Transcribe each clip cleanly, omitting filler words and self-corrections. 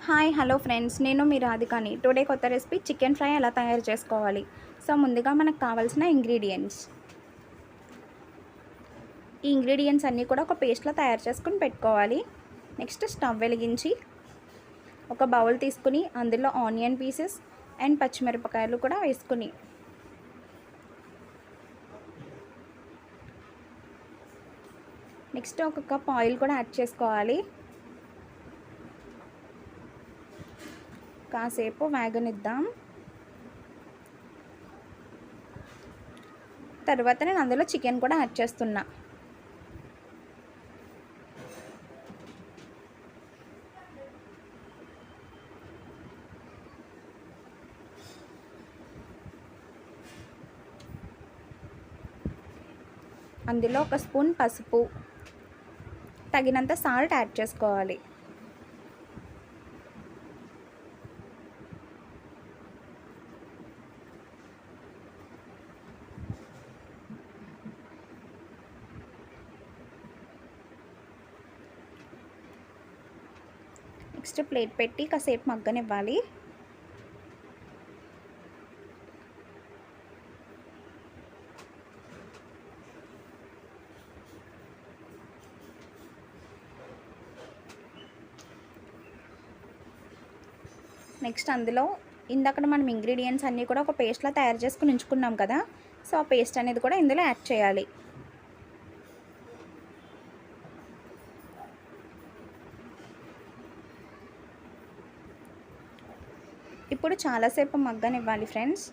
Hi hello friends, నేను మీ రాధికాని. Today కొత్త recipe chicken fry ఎలా తయారు చేసుకోవాలి. సో ముందుగా మనకు కావాల్సిన ఇంగ్రీడియంట్స్ అన్నీ కూడా ఒక పేస్ట్లో తయారు చేసుకుని పెట్టుకోవాలి. నెక్స్ట్ స్టవ్ వెలిగించి ఒక బౌల్ తీసుకుని అందులో ఆనియన్ పీసెస్ అండ్ పచ్చిమిరపకాయలు కూడా వేసుకుని నెక్స్ట్ ఒక కప్ ఆయిల్ కూడా యాడ్ చేసుకోవాలి. కాసేపు వేగనిద్దాం. తర్వాత నేను అందులో చికెన్ కూడా యాడ్ చేస్తున్నా. అందులో ఒక స్పూన్ పసుపు, తగినంత సాల్ట్ యాడ్ చేసుకోవాలి. నెక్స్ట్ ప్లేట్ పెట్టి కాసేపు మగ్గనివ్వాలి. నెక్స్ట్ అందులో ఇందాక మనం ఇంగ్రీడియంట్స్ అన్నీ కూడా ఒక పేస్ట్లా తయారు చేసుకుని ఉంచుకున్నాం కదా, సో ఆ పేస్ట్ అనేది కూడా ఇందులో యాడ్ చేయాలి. ఇప్పుడు చాలాసేపు మగ్గనివ్వాలి ఫ్రెండ్స్.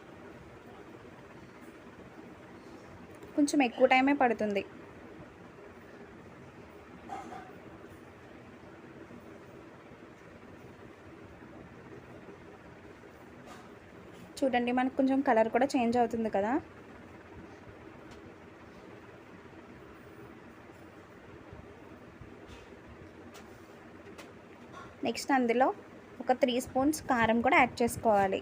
కొంచెం ఎక్కువ టైమే పడుతుంది. చూడండి, మనకు కొంచెం కలర్ కూడా చేంజ్ అవుతుంది కదా. నెక్స్ట్ అందులో ఒక 3 స్పూన్స్ కారం కూడా యాడ్ చేసుకోవాలి.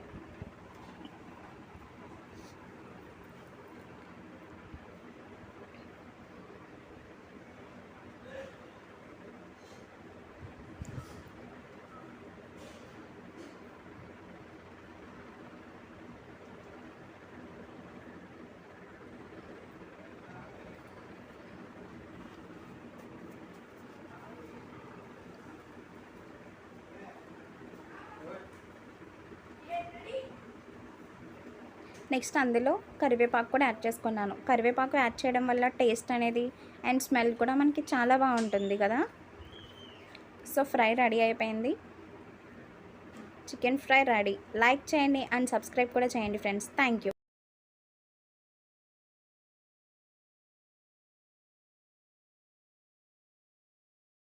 నెక్స్ట్ అందులో కరివేపాకు కూడా యాడ్ చేసుకున్నాను. కరివేపాకు యాడ్ చేయడం వల్ల టేస్ట్ అనేది అండ్ స్మెల్ కూడా మనకి చాలా బాగుంటుంది కదా. సో ఫ్రై రెడీ అయిపోయింది. Chicken fry ready. లైక్ చేయండి అండ్ సబ్స్క్రైబ్ కూడా చేయండి ఫ్రెండ్స్. Thank you.